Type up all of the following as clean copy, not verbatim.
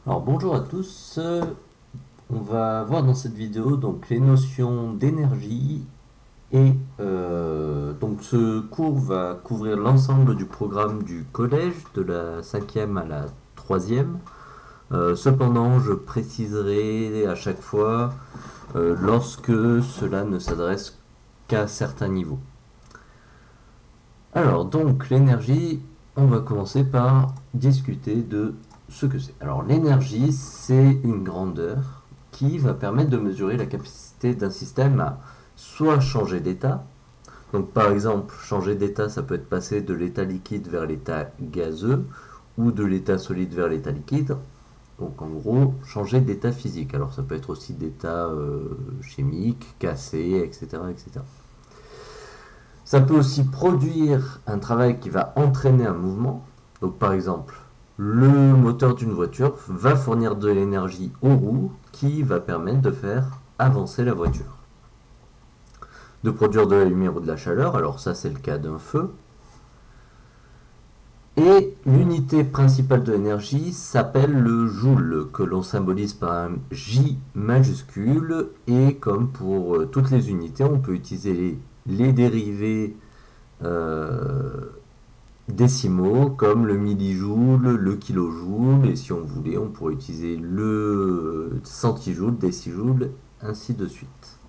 Alors bonjour à tous, on va voir dans cette vidéo donc les notions d'énergie et donc ce cours va couvrir l'ensemble du programme du collège de la 5e à la 3e. Cependant je préciserai à chaque fois lorsque cela ne s'adresse qu'à certains niveaux. Alors donc l'énergie, on va commencer par discuter de ce que c'est. Alors l'énergie, c'est une grandeur qui va permettre de mesurer la capacité d'un système à soit changer d'état. Donc par exemple, changer d'état, ça peut être passer de l'état liquide vers l'état gazeux ou de l'état solide vers l'état liquide. Donc en gros, changer d'état physique. Alors ça peut être aussi d'état chimique, cassé, etc., etc. Ça peut aussi produire un travail qui va entraîner un mouvement. Donc par exemple, le moteur d'une voiture va fournir de l'énergie aux roues qui va permettre de faire avancer la voiture. De produire de la lumière ou de la chaleur, alors ça c'est le cas d'un feu. Et l'unité principale de l'énergie s'appelle le joule, que l'on symbolise par un J majuscule. Et comme pour toutes les unités, on peut utiliser les dérivés décimaux comme le millijoule, le kilojoule, et si on voulait, on pourrait utiliser le centijoule, décijoule, ainsi de suite.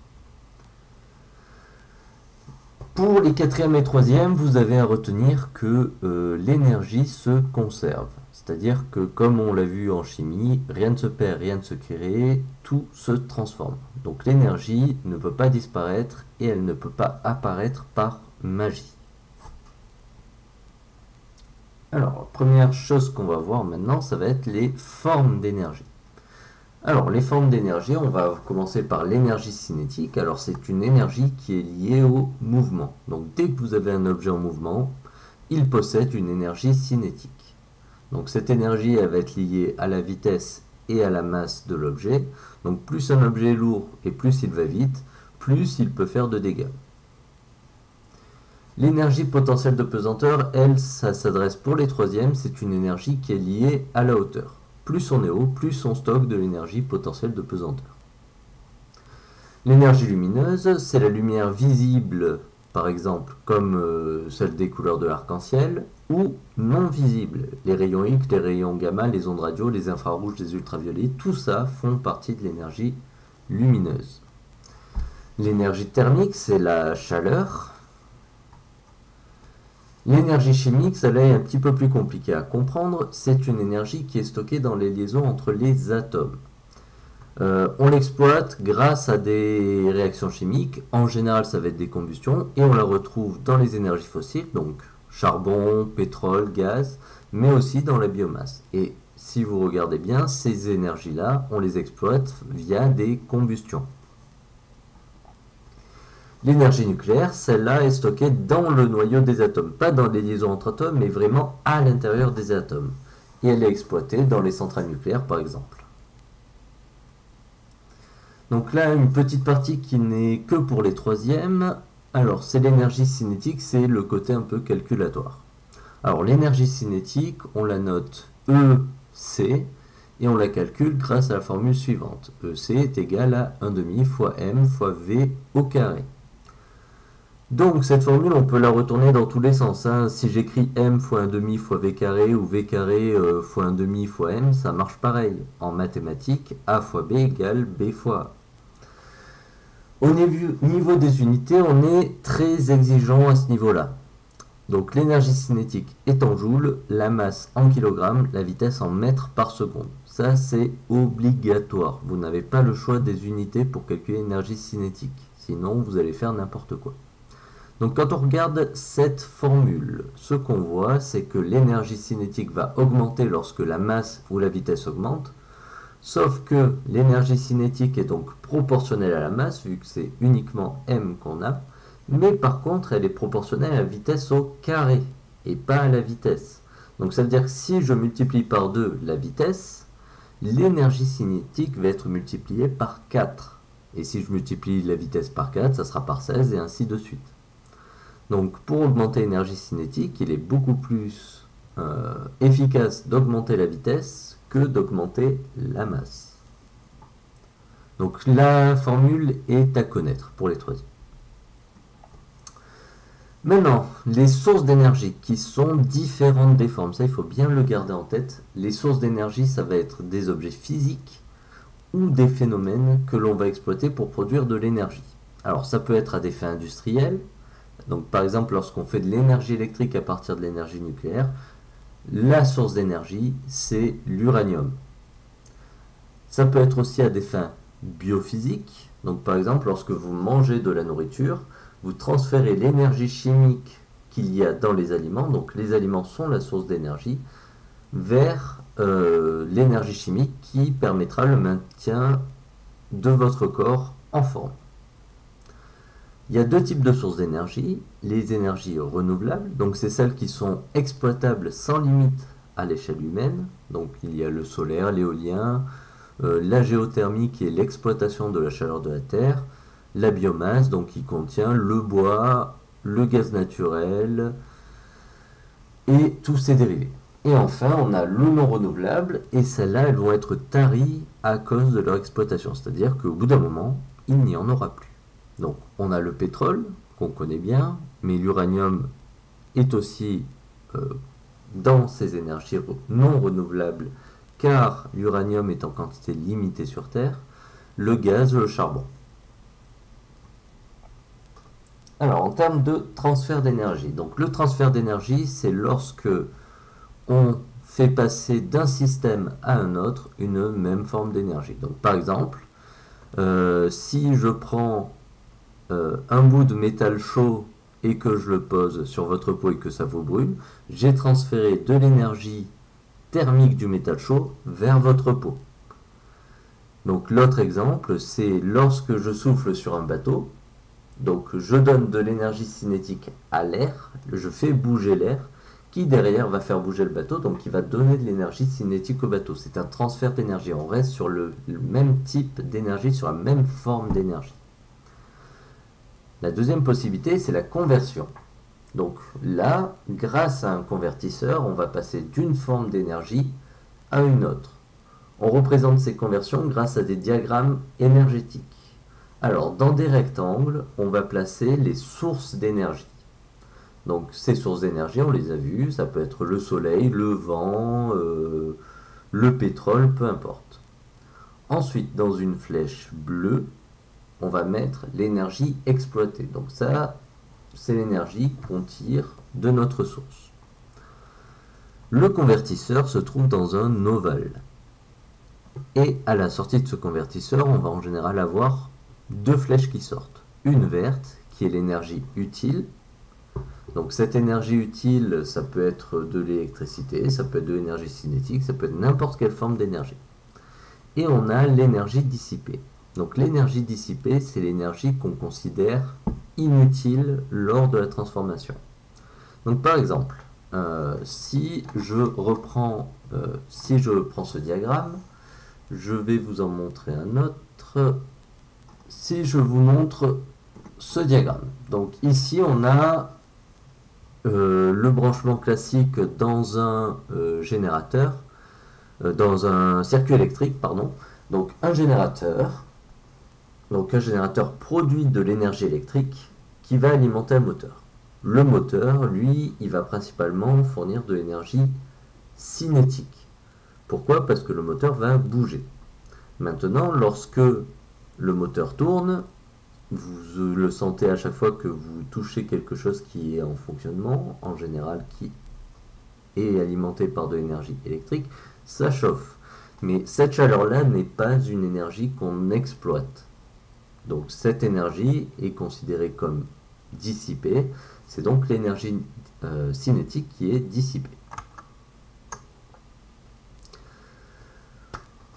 Pour les 4e et 3e, vous avez à retenir que l'énergie se conserve. C'est-à-dire que, comme on l'a vu en chimie, rien ne se perd, rien ne se crée, tout se transforme. Donc l'énergie ne peut pas disparaître et elle ne peut pas apparaître par magie. Alors, première chose qu'on va voir maintenant, ça va être les formes d'énergie. Alors, les formes d'énergie, on va commencer par l'énergie cinétique. Alors, c'est une énergie qui est liée au mouvement. Donc, dès que vous avez un objet en mouvement, il possède une énergie cinétique. Donc, cette énergie, elle va être liée à la vitesse et à la masse de l'objet. Donc, plus un objet est lourd et plus il va vite, plus il peut faire de dégâts. L'énergie potentielle de pesanteur, elle, ça s'adresse pour les 3e, c'est une énergie qui est liée à la hauteur. Plus on est haut, plus on stocke de l'énergie potentielle de pesanteur. L'énergie lumineuse, c'est la lumière visible, par exemple, comme celle des couleurs de l'arc-en-ciel, ou non visible. Les rayons X, les rayons gamma, les ondes radio, les infrarouges, les ultraviolets, tout ça font partie de l'énergie lumineuse. L'énergie thermique, c'est la chaleur. L'énergie chimique, celle-là est un petit peu plus compliquée à comprendre. C'est une énergie qui est stockée dans les liaisons entre les atomes. On l'exploite grâce à des réactions chimiques. En général, ça va être des combustions. Et on la retrouve dans les énergies fossiles, donc charbon, pétrole, gaz, mais aussi dans la biomasse. Et si vous regardez bien, ces énergies-là, on les exploite via des combustions. L'énergie nucléaire, celle-là est stockée dans le noyau des atomes, pas dans les liaisons entre atomes, mais vraiment à l'intérieur des atomes. Et elle est exploitée dans les centrales nucléaires, par exemple. Donc là, une petite partie qui n'est que pour les 3e. Alors, c'est l'énergie cinétique, c'est le côté un peu calculatoire. Alors, l'énergie cinétique, on la note EC, et on la calcule grâce à la formule suivante. EC est égal à 1/2 fois M fois V au carré. Donc cette formule, on peut la retourner dans tous les sens. Hein. Si j'écris m fois 1/2 fois v carré ou v carré fois 1/2 fois m, ça marche pareil. En mathématiques, a fois b égale b fois a. Au niveau des unités, on est très exigeant à ce niveau-là. Donc l'énergie cinétique est en joules, la masse en kilogrammes, la vitesse en mètres par seconde. Ça, c'est obligatoire. Vous n'avez pas le choix des unités pour calculer l'énergie cinétique. Sinon, vous allez faire n'importe quoi. Donc quand on regarde cette formule, ce qu'on voit, c'est que l'énergie cinétique va augmenter lorsque la masse ou la vitesse augmente, sauf que l'énergie cinétique est donc proportionnelle à la masse, vu que c'est uniquement m qu'on a, mais par contre elle est proportionnelle à la vitesse au carré, et pas à la vitesse. Donc ça veut dire que si je multiplie par 2 la vitesse, l'énergie cinétique va être multipliée par 4. Et si je multiplie la vitesse par 4, ça sera par 16 et ainsi de suite. Donc pour augmenter l'énergie cinétique, il est beaucoup plus efficace d'augmenter la vitesse que d'augmenter la masse. Donc la formule est à connaître pour les troisièmes. Maintenant, les sources d'énergie qui sont différentes des formes, ça il faut bien le garder en tête. Les sources d'énergie, ça va être des objets physiques ou des phénomènes que l'on va exploiter pour produire de l'énergie. Alors ça peut être à des fins industrielles, donc par exemple lorsqu'on fait de l'énergie électrique à partir de l'énergie nucléaire, la source d'énergie c'est l'uranium. Ça peut être aussi à des fins biophysiques, donc par exemple lorsque vous mangez de la nourriture, vous transférez l'énergie chimique qu'il y a dans les aliments, donc les aliments sont la source d'énergie, vers l'énergie chimique qui permettra le maintien de votre corps en forme. Il y a deux types de sources d'énergie, les énergies renouvelables, donc c'est celles qui sont exploitables sans limite à l'échelle humaine, donc il y a le solaire, l'éolien, la géothermie qui est l'exploitation de la chaleur de la Terre, la biomasse, donc qui contient le bois, le gaz naturel et tous ses dérivés. Et enfin, on a l'eau non renouvelable, et celles-là, elles vont être taries à cause de leur exploitation, c'est-à-dire qu'au bout d'un moment, il n'y en aura plus. Donc, on a le pétrole, qu'on connaît bien, mais l'uranium est aussi dans ces énergies non renouvelables, car l'uranium est en quantité limitée sur Terre, le gaz, le charbon. Alors, en termes de transfert d'énergie, donc le transfert d'énergie, c'est lorsque on fait passer d'un système à un autre une même forme d'énergie. Donc, par exemple, si je prends un bout de métal chaud et que je le pose sur votre peau et que ça vous brûle, j'ai transféré de l'énergie thermique du métal chaud vers votre peau. Donc l'autre exemple, c'est lorsque je souffle sur un bateau, donc je donne de l'énergie cinétique à l'air, je fais bouger l'air, qui derrière va faire bouger le bateau, donc qui va donner de l'énergie cinétique au bateau. C'est un transfert d'énergie, on reste sur le même type d'énergie, sur la même forme d'énergie. La deuxième possibilité, c'est la conversion. Donc là, grâce à un convertisseur, on va passer d'une forme d'énergie à une autre. On représente ces conversions grâce à des diagrammes énergétiques. Alors, dans des rectangles, on va placer les sources d'énergie. Donc, ces sources d'énergie, on les a vues, ça peut être le soleil, le vent, le pétrole, peu importe. Ensuite, dans une flèche bleue, on va mettre l'énergie exploitée. Donc ça, c'est l'énergie qu'on tire de notre source. Le convertisseur se trouve dans un ovale. Et à la sortie de ce convertisseur, on va en général avoir deux flèches qui sortent. Une verte, qui est l'énergie utile. Donc cette énergie utile, ça peut être de l'électricité, ça peut être de l'énergie cinétique, ça peut être n'importe quelle forme d'énergie. Et on a l'énergie dissipée. Donc l'énergie dissipée, c'est l'énergie qu'on considère inutile lors de la transformation. Donc par exemple, si je prends ce diagramme, je vais vous en montrer un autre. Si je vous montre ce diagramme, donc ici on a le branchement classique dans un générateur, dans un circuit électrique, pardon. Donc un générateur produit de l'énergie électrique qui va alimenter un moteur. Le moteur, lui, il va principalement fournir de l'énergie cinétique. Pourquoi? Parce que le moteur va bouger. Maintenant, lorsque le moteur tourne, vous le sentez à chaque fois que vous touchez quelque chose qui est en fonctionnement, en général qui est alimenté par de l'énergie électrique, ça chauffe. Mais cette chaleur-là n'est pas une énergie qu'on exploite. Donc cette énergie est considérée comme dissipée, c'est donc l'énergie cinétique qui est dissipée.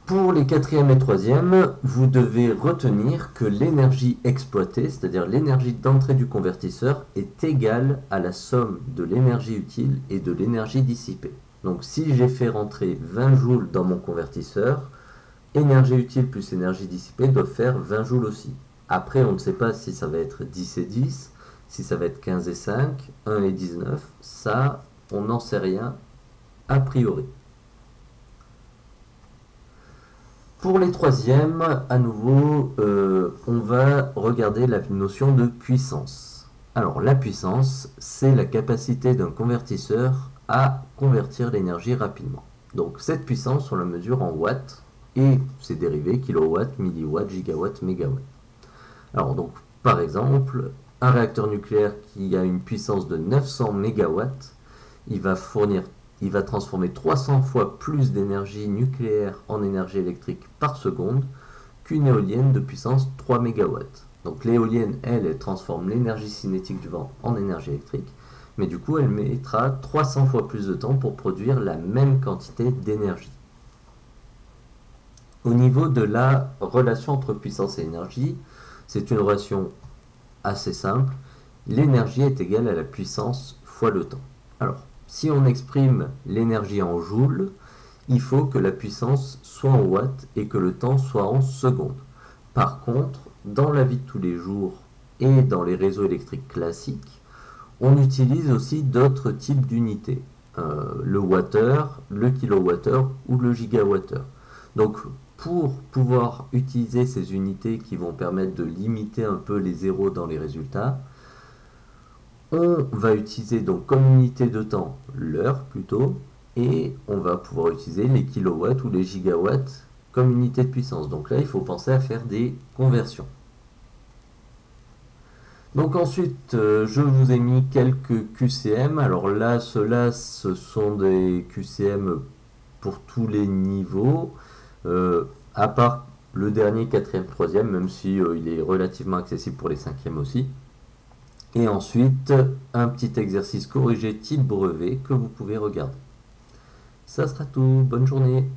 Pour les quatrième et troisième, vous devez retenir que l'énergie exploitée, c'est-à-dire l'énergie d'entrée du convertisseur, est égale à la somme de l'énergie utile et de l'énergie dissipée. Donc si j'ai fait rentrer 20 joules dans mon convertisseur, énergie utile plus énergie dissipée doivent faire 20 joules aussi. Après, on ne sait pas si ça va être 10 et 10, si ça va être 15 et 5, 1 et 19. Ça, on n'en sait rien a priori. Pour les troisièmes, à nouveau, on va regarder la notion de puissance. Alors la puissance, c'est la capacité d'un convertisseur à convertir l'énergie rapidement. Donc cette puissance, on la mesure en watts et ses dérivés, kilowatts, milliwatts, gigawatts, mégawatts. Alors donc, par exemple, un réacteur nucléaire qui a une puissance de 900 mégawatts, il va transformer 300 fois plus d'énergie nucléaire en énergie électrique par seconde qu'une éolienne de puissance 3 mégawatts. Donc l'éolienne, elle transforme l'énergie cinétique du vent en énergie électrique, mais du coup, elle mettra 300 fois plus de temps pour produire la même quantité d'énergie. Au niveau de la relation entre puissance et énergie, c'est une relation assez simple. L'énergie est égale à la puissance fois le temps. Alors, si on exprime l'énergie en joules, il faut que la puissance soit en watts et que le temps soit en secondes. Par contre, dans la vie de tous les jours et dans les réseaux électriques classiques, on utilise aussi d'autres types d'unités. Le wattheure, le kilowattheure ou le gigawattheure. Donc, pour pouvoir utiliser ces unités qui vont permettre de limiter un peu les zéros dans les résultats, on va utiliser donc comme unité de temps l'heure plutôt, et on va pouvoir utiliser les kilowatts ou les gigawatts comme unité de puissance. Donc là, il faut penser à faire des conversions. Donc ensuite, je vous ai mis quelques QCM. Alors là, ceux-là, ce sont des QCM pour tous les niveaux, à part le dernier, quatrième, troisième, même si il est relativement accessible pour les cinquièmes aussi. Et ensuite, un petit exercice corrigé type brevet que vous pouvez regarder. Ça sera tout. Bonne journée.